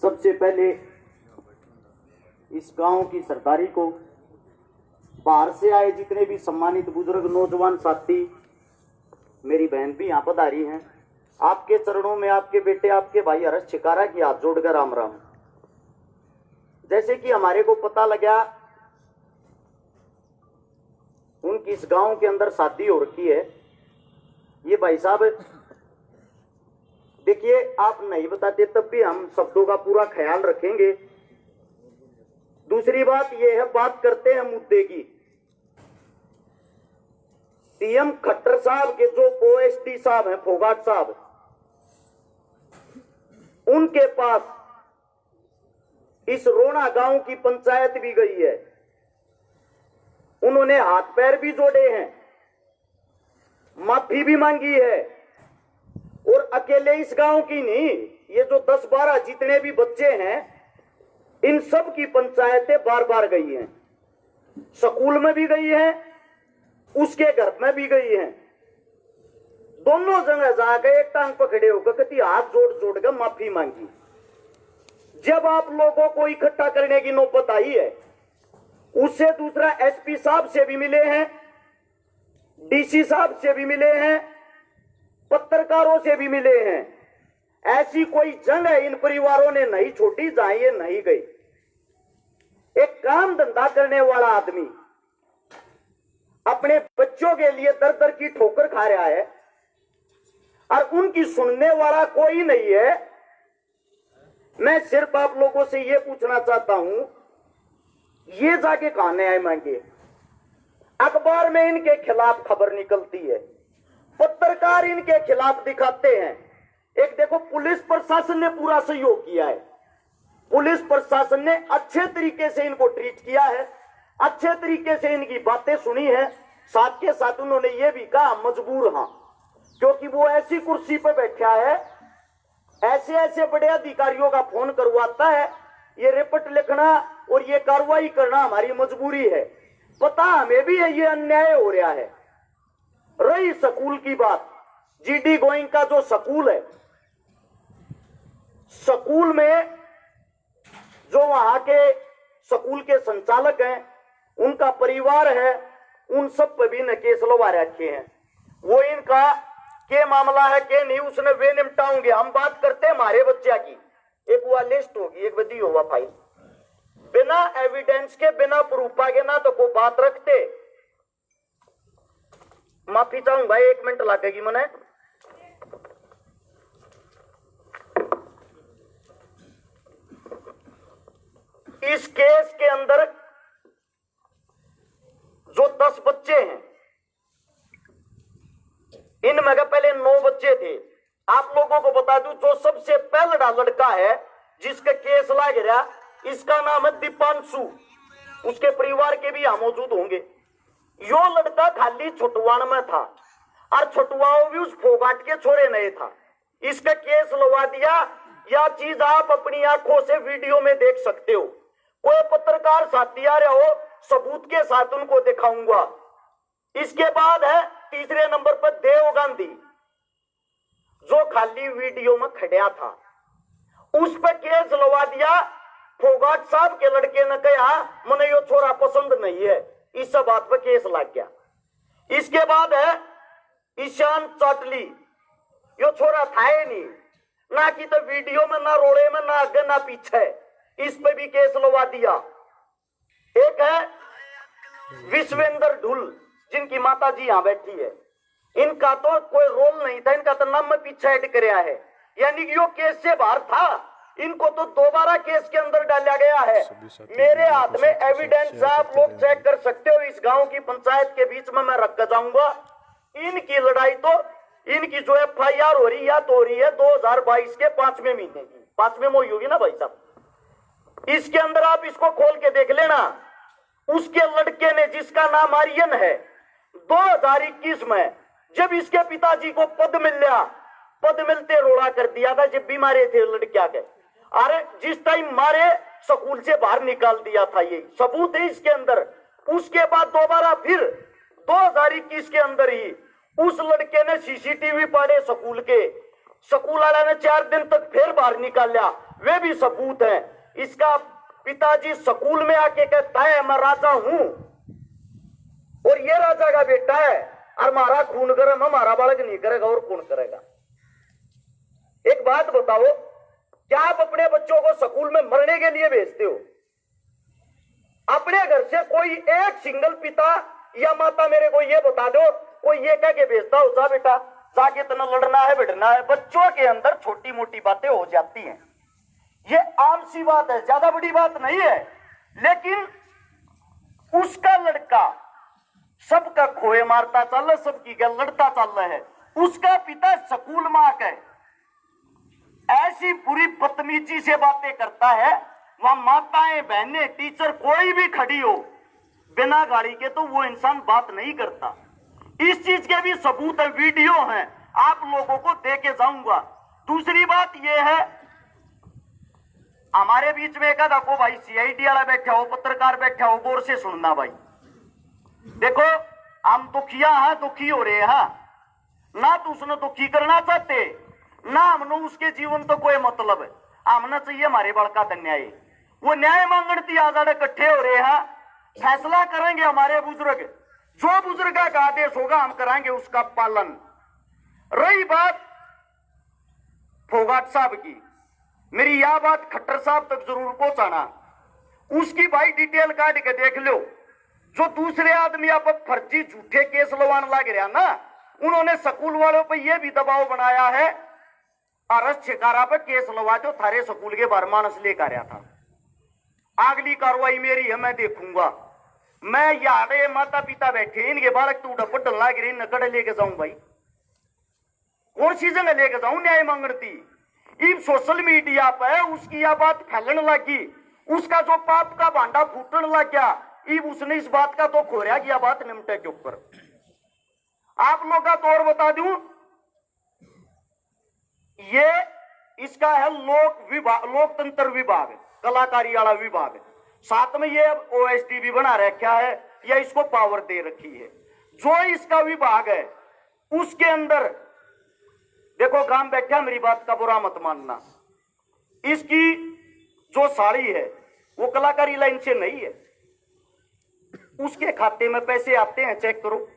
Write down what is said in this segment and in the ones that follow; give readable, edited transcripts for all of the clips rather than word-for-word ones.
सबसे पहले इस गांव की सरदारी को, बाहर से आए जितने भी सम्मानित बुजुर्ग नौजवान साथी, मेरी बहन भी यहाँ पधारी हैं, आपके चरणों में आपके बेटे आपके भाई हर्ष छिकारा की हाथ जोड़कर राम राम। जैसे कि हमारे को पता लगा उनकी इस गांव के अंदर शादी हो रखी है। ये भाई साहब देखिए, आप नहीं बताते तब भी हम शब्दों का पूरा ख्याल रखेंगे। दूसरी बात यह है, बात करते हैं मुद्दे की। सीएम खट्टर साहब के जो ओएसडी साहब हैं, फोगाट साहब, उनके पास इस रोना गांव की पंचायत भी गई है। उन्होंने हाथ पैर भी जोड़े हैं, माफी भी मांगी है। और अकेले इस गांव की नहीं, ये जो 10-12 जितने भी बच्चे हैं, इन सब की पंचायतें बार बार गई हैं। स्कूल में भी गई हैं, उसके घर में भी गई हैं। दोनों जगह जाकर एक टांग पकड़े होकर कहती हाथ जोड़ जोड़ कर माफी मांगी। जब आप लोगों को इकट्ठा करने की नौबत आई है, उससे दूसरा एसपी साहब से भी मिले हैं, डीसी साहब से भी मिले हैं, पत्रकारों से भी मिले हैं। ऐसी कोई जगह इन परिवारों ने नहीं छोड़ी जहां ये नहीं गई। एक काम धंधा करने वाला आदमी अपने बच्चों के लिए दर दर की ठोकर खा रहा है और उनकी सुनने वाला कोई नहीं है। मैं सिर्फ आप लोगों से यह पूछना चाहता हूं, ये जाके कहां न्याय मांगे? अखबार में इनके खिलाफ खबर निकलती है, पत्रकार इनके खिलाफ दिखाते हैं। एक देखो, पुलिस प्रशासन ने पूरा सहयोग किया है। पुलिस प्रशासन ने अच्छे तरीके से इनको ट्रीट किया है, अच्छे तरीके से इनकी बातें सुनी है। साथ के साथ उन्होंने ये भी कहा मजबूर हां, क्योंकि वो ऐसी कुर्सी पर बैठा है, ऐसे ऐसे बड़े अधिकारियों का फोन करवाता है, ये रिपोर्ट लिखना और ये कार्रवाई करना हमारी मजबूरी है। पता हमें भी है ये अन्याय हो रहा है। रही स्कूल की बात, जीडी गोइंग का जो स्कूल है, स्कूल में जो वहां के स्कूल के संचालक हैं, उनका परिवार है, उन सब पर भी न केस लगा रखे हैं। वो इनका के मामला है के नहीं, उसने वे निपटाओगे। हम बात करते हैं हमारे बच्चा की, एक वो लिस्ट होगी, एक बदी होगा फाइल। बिना एविडेंस के, बिना प्रूफ के ना तो कोई बात रखते। माफी चाहूं भाई, 1 मिनट लगेगी मने। इस केस के अंदर जो 10 बच्चे हैं, इनमें का पहले 9 बच्चे थे। आप लोगों को बता दूं, जो सबसे पहला लड़का है जिसका केस लग रहा, इसका नाम है दीपांशु। उसके परिवार के भी यहां मौजूद होंगे। यो लड़का खाली छुटवाण में था और छुटवाओ भी उस फोगाट के छोरे नहीं था। इसका केस लगा दिया। यह चीज आप अपनी आंखों से वीडियो में देख सकते हो। कोई पत्रकार साथी आ रहा हो, सबूत के साथ उनको दिखाऊंगा। इसके बाद है तीसरे नंबर पर देव गांधी, जो खाली वीडियो में खड़ा था, उस पर केस लगा दिया। फोगाट साहब के लड़के ने कहा मुझे यो छोरा पसंद नहीं है, इस बात पर केस लग गया। इसके बाद है ईशान चाटली, यो छोरा था ही नहीं, ना कि तो वीडियो में, ना रोड़े में, ना आगे ना पीछे, इस पे भी केस लगा दिया। एक है विश्वेंद्र ढुल, जिनकी माता जी यहां बैठी है, इनका तो कोई रोल नहीं था, इनका तो नाम में पीछे ऐड कराया है, यानी कि यो केस से बाहर था। इनको तो दोबारा केस के अंदर डाला गया है। मेरे हाथ में एविडेंस, आप लोग चेक कर सकते हो। इस गांव की पंचायत के बीच में मैं रख कर जाऊंगा। इनकी लड़ाई तो, इनकी जो FIR हो रही, या तो हो रही है 2022 के 5वें महीने की, 5वें मोई होगी ना भाई साहब। इसके अंदर आप इसको खोल के देख लेना। उसके लड़के ने, जिसका नाम आर्यन है, 2021 में जब इसके पिताजी को पद मिल गया, पद मिलते रोड़ा कर दिया था जब भी मारे थे लड़किया के। अरे जिस टाइम मारे, स्कूल से बाहर निकाल दिया था, ये सबूत है इसके अंदर। उसके बाद दोबारा फिर 2021 के अंदर ही उस लड़के ने CCTV पाड़े स्कूल के। स्कूल वाला ने 4 दिन तक फिर बाहर निकाला। वे भी सबूत हैं। इसका पिताजी स्कूल में आके कहता है मैं राजा हूं और ये राजा का बेटा है और हमारा खून गर्म हमारा बालक नहीं करेगा और कौन करेगा। एक बात बताओ, क्या आप अपने बच्चों को स्कूल में मरने के लिए भेजते हो? अपने घर से कोई एक सिंगल पिता या माता मेरे को ये बता दो, कोई ये कह के भेजता हो जा बेटा जाके इतना लड़ना है बैठना है। बच्चों के अंदर छोटी मोटी बातें हो जाती हैं, ये आम सी बात है, ज्यादा बड़ी बात नहीं है। लेकिन उसका लड़का सबका खोए मारता चल रहा, सबकी गल लड़ता चल रहा है। उसका पिता स्कूल में आकर ऐसी बुरी बदतमीजी से बातें करता है, वहां माताएं बहनें टीचर कोई भी खड़ी हो बिना गाड़ी के तो वो इंसान बात नहीं करता। इस चीज के भी सबूत है, वीडियो हैं, आप लोगों को दे के जाऊंगा। दूसरी बात यह है, हमारे बीच में एक को भाई सीआईडी वाला बैठा हो, पत्रकार बैठा हो, गौर से सुनना भाई। देखो हम दुखिया हैं, दुखी हो रहे हैं ना, तो उसने दुखी करना चाहते ना हमने उसके जीवन तो कोई मतलब है। हमने चाहिए हमारे बड़का न्याय, वो न्याय मांगने आजाद इकट्ठे हो रहे हैं, फैसला करेंगे हमारे बुजुर्ग, जो बुजुर्ग का आदेश होगा हम कराएंगे उसका पालन। रही बात फोगाट साहब की, मेरी यह बात खट्टर साहब तक जरूर पहुंचाना, उसकी भाई डिटेल काट के देख लो। जो दूसरे आदमी आप फर्जी झूठे केस लवान लग रहा ना, उन्होंने स्कूल वालों पर यह भी दबाव बनाया है अरेस्ट शिकारा पर केस लवा दो, थारे स्कूल के बार मानस लेकर आया था। अगली कार्रवाई मेरी है, मैं देखूंगा। मैं यारे माता पिता बैठे, इनके बालक तू डपट लाग रही नकड़ लेके जाऊं भाई, कौन सी जगह लेके जाऊं न्याय मांगती। इब सोशल मीडिया पर उसकी यह बात फैलने लगी, उसका जो पाप का भांडा फूटने लग गया, इब उसने इस बात का तो खोया कि यह बात निमटे के ऊपर। आप लोग का तो और बता दूं, ये इसका है लोकतंत्र विभाग, कलाकारी वाला विभाग, साथ में ये ओएसडी भी बना रखा है या इसको पावर दे रखी है। जो इसका विभाग है उसके अंदर देखो, काम बैठा, मेरी बात का बुरा मत मानना, इसकी जो साड़ी है वो कलाकारी लाइन से नहीं है, उसके खाते में पैसे आते हैं, चेक करो।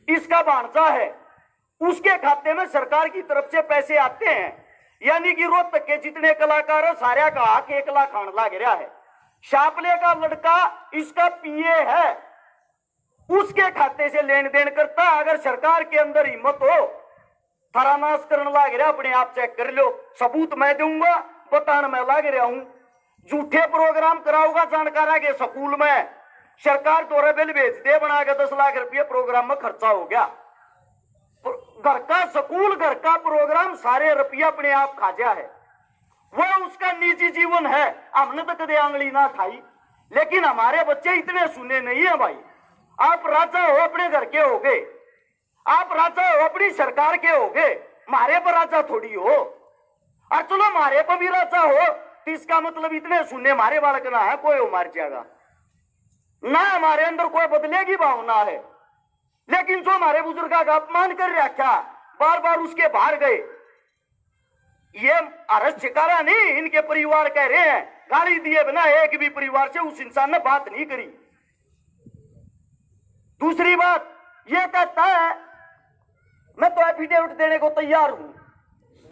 इसका भांजा है, उसके खाते में सरकार की तरफ से पैसे आते हैं, यानी कि रोहतक के जितने कलाकार है सारे का हक 1 लाख खान लाग रहा है। शापले का लड़का इसका पीए है, उसके खाते से लेन देन करता। अगर सरकार के अंदर हिम्मत हो थारा नाश करने लाग रहा, अपने आप चेक कर लो, सबूत मैं दूंगा, बताने मैं लाग रहा हूं। झूठे प्रोग्राम कराऊंगा जानकार के स्कूल में, सरकार द्वारा बिल भेज दे बना के 10 लाख रुपये प्रोग्राम में खर्चा हो गया। घर का स्कूल, घर का प्रोग्राम, सारे रुपया अपने आप खाजा है, वो उसका निजी जीवन है। हमने तो कदे आंगली ना खाई, लेकिन हमारे बच्चे इतने सुने नहीं है भाई। आप राजा हो अपने घर के हो गए, आप राजा हो अपनी सरकार के हो गए, मारे पर राजा थोड़ी हो। और चलो मारे पर भी राजा हो तो इसका मतलब इतने सुनने मारे बालक ना है, कोई मार जाएगा ना, हमारे अंदर कोई बदलेगी भावना है। लेकिन जो हमारे बुजुर्ग का अपमान कर रखा, बार बार उसके बाहर गए, ये अरेस्ट शिकारा नहीं, इनके परिवार कह रहे हैं, गाली दिए बिना एक भी परिवार से उस इंसान ने बात नहीं करी। दूसरी बात ये कहता है मैं तो एफिडेविट देने को तैयार हूं,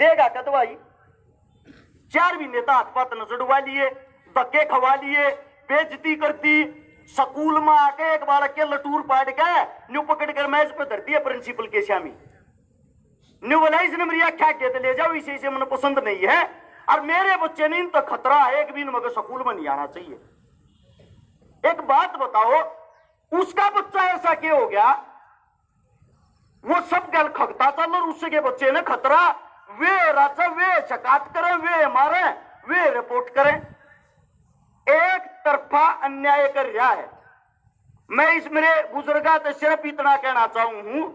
देगा कदवाई। 4 महीने तक हाथ पात न जड़वा लिए, धक्के खवा लिए, बेइज्जती करती, स्कूल में आके एक बालक के लटूर पाट के न्यू पकड़ कर मैच पे धरती है प्रिंसिपल के शामी, न्यू वलाइज ने मेरी आख्या के ले जाओ, इसे मुझे पसंद नहीं है और मेरे बच्चे ने इन तक खतरा है, एक भी मगर स्कूल में नहीं आना चाहिए। एक बात बताओ, उसका बच्चा ऐसा क्यों हो गया? वो सब गल खगता चल और उसके बच्चे ने खतरा, वे राजा वे शिकायत करें, वे मारे, वे रिपोर्ट करें। एक तरफा अन्याय कर रहा है। मैं इस मेरे बुजुर्गा तो सिर्फ इतना कहना चाहूं,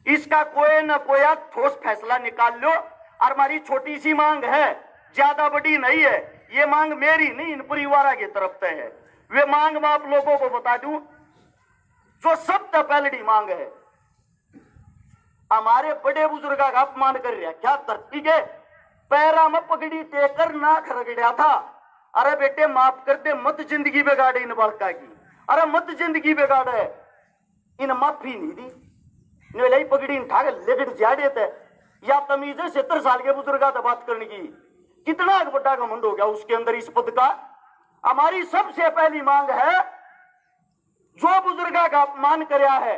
इसका कोई न कोई ठोस फैसला निकाल लो। और हमारी छोटी सी मांग है, ज्यादा बड़ी नहीं है, ये मांग मेरी नहीं इन परिवार की तरफ से है। वे मांग मैं आप लोगों को बता दूं, जो सबसे पहली मांग है, हमारे बड़े बुजुर्गा का अपमान कर रहा है, क्या धरती के पैरा में पगड़ी टेकर नाक रगड़ा था। अरे बेटे माफ कर दे, मत जिंदगी बिगाड़े इन बालका की, अरे मत जिंदगी बिगाड़े। इन माफी नहीं दी, इन पगड़ी उठा के लेकर जाड़े थे। या तमीज है 70 साल के बुजुर्ग से बात करने की? कितना बड़ा घमंड हो गया उसके अंदर इस पद का। हमारी सबसे पहली मांग है, जो बुजुर्ग का अपमान कराया है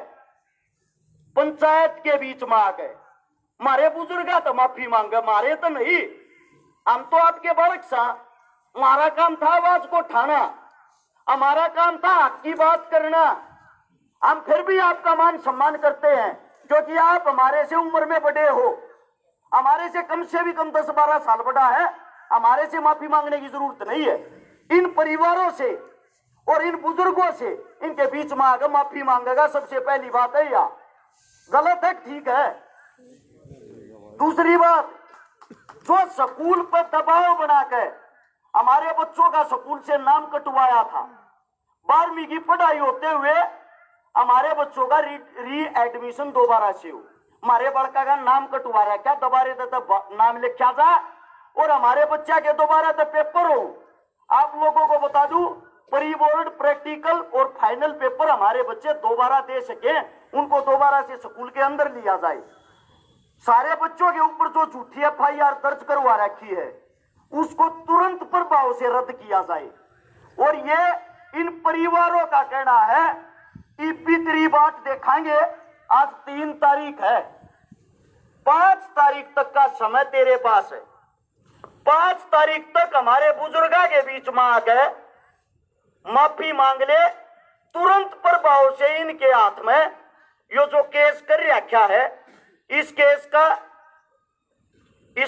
पंचायत के बीच में आ गए, मारे बुजुर्ग तो माफी मांगे, मारे तो नहीं। हम तो आपके बालक सा, हमारा काम था आवाज को उठाना, हमारा काम था हक की बात करना। हम फिर भी आपका मान सम्मान करते हैं क्योंकि आप हमारे से उम्र में बड़े हो, हमारे से भी कम 10-12 साल बड़ा है। हमारे से माफी मांगने की जरूरत नहीं है। इन परिवारों से और इन बुजुर्गों से, इनके बीच में आकर माफी मांगेगा, सबसे पहली बात है। या गलत है, ठीक है। दूसरी बात, जो स्कूल पर दबाव बनाकर हमारे बच्चों का स्कूल से नाम कटवाया था, 12वीं की पढ़ाई होते हुए हमारे बच्चों का री एडमिशन दोबारा से हो, हमारे बड़का का नाम कटवा रहा है क्या? दोबारा तो नाम लिखा जा और हमारे बच्चा के दोबारा तो पेपर हो। आप लोगों को बता दूं, प्री बोर्ड, प्रैक्टिकल और फाइनल पेपर हमारे बच्चे दोबारा दे सके, उनको दोबारा से स्कूल के अंदर लिया जाए। सारे बच्चों के ऊपर जो झूठी FIR दर्ज करवा रखी है उसको तुरंत प्रभाव से रद्द किया जाए। और ये इन परिवारों का कहना है कि भीतरी बात देखेंगे। आज 3 तारीख है, 5 तारीख तक का समय तेरे पास है। 5 तारीख तक हमारे बुजुर्गा के बीच में आकर माफी मांग ले, तुरंत प्रभाव से इनके हाथ में यो जो केस कर रखा है, इस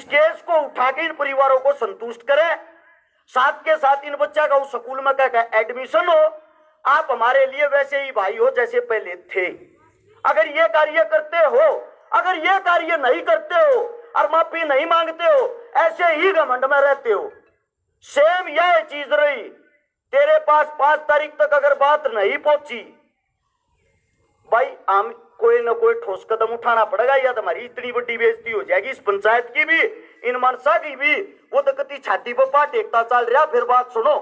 केस को उठा के इन परिवारों को संतुष्ट करे। साथ के साथ इन बच्चा का उस स्कूल में क्या एडमिशन हो। आप हमारे लिए वैसे ही भाई हो जैसे पहले थे। अगर ये कार्य करते हो, अगर ये कार्य नहीं करते हो और माफी नहीं मांगते हो, ऐसे ही घमंड में रहते हो, सेम यह चीज रही तेरे पास। 5 तारीख तक अगर बात नहीं पहुंची भाई, हम कोई ना कोई ठोस कदम उठाना पड़ेगा, या तुम्हारी इतनी बड़ी बेइज्जती हो जाएगी इस पंचायत की भी, इन मनसा की भी। वो तो कति छाती पर पाट एकता चल रहा। फिर बात सुनो,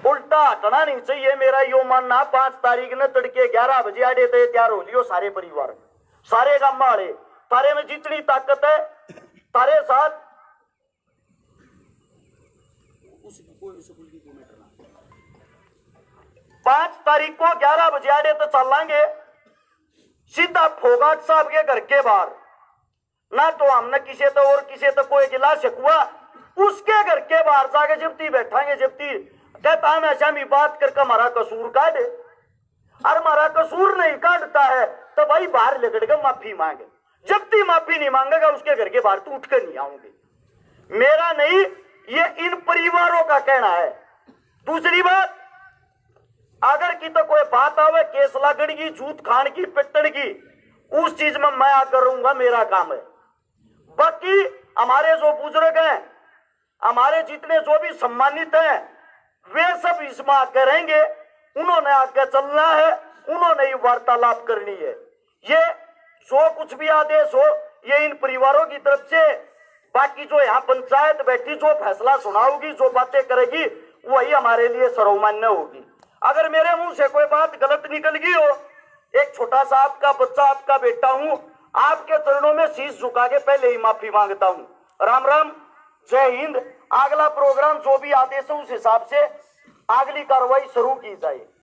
उल्टा हटना नहीं चाहिए। मेरा यो मानना, 5 तारीख ने तड़के 11 बजे आड़े तो तैयार हो लियो सारे परिवार, सारे गांव वाले, तारे में जितनी ताकत है तारे साथ। 5 तारीख को 11 बजे आड़े तो चलेंगे सीधा फोगाट साहब के घर के बाहर। ना तो हमने किसी तो और किसी तो कोई गिला शिकवा, उसके घर के बाहर जाके जब्ती बैठांगे। जब्ती कहता है ऐसा भी बात करके हमारा कसूर काटे, और हमारा कसूर नहीं काटता है तो भाई बाहर लेकर के माफी मांगे। जब्ती माफी नहीं मांगेगा उसके घर के बाहर तो उठ कर नहीं आऊंगे। मेरा नहीं, ये इन परिवारों का कहना है। दूसरी बात, अगर की तो कोई बात आवे केस लागण की, जूत खान की, पिटन की, उस चीज में मैं आकर रहूंगा, मेरा काम है। बाकी हमारे जो बुजुर्ग हैं, हमारे जितने जो भी सम्मानित हैं, वे सब इसमें आकर रहेंगे। उन्होंने आगे चलना है, उन्होंने ही वार्तालाप करनी है। ये जो कुछ भी आदेश हो ये इन परिवारों की तरफ से। बाकी जो यहाँ पंचायत बैठी जो फैसला सुनाओगी, जो बातें करेगी, वही हमारे लिए सर्वमान्य होगी। अगर मेरे मुंह से कोई बात गलत निकल गई हो, एक छोटा सा आपका बच्चा, आपका बेटा हूं, आपके चरणों में शीश झुका के पहले ही माफी मांगता हूं। राम राम, जय हिंद। अगला प्रोग्राम जो भी आदेश है उस हिसाब से अगली कार्रवाई शुरू की जाए।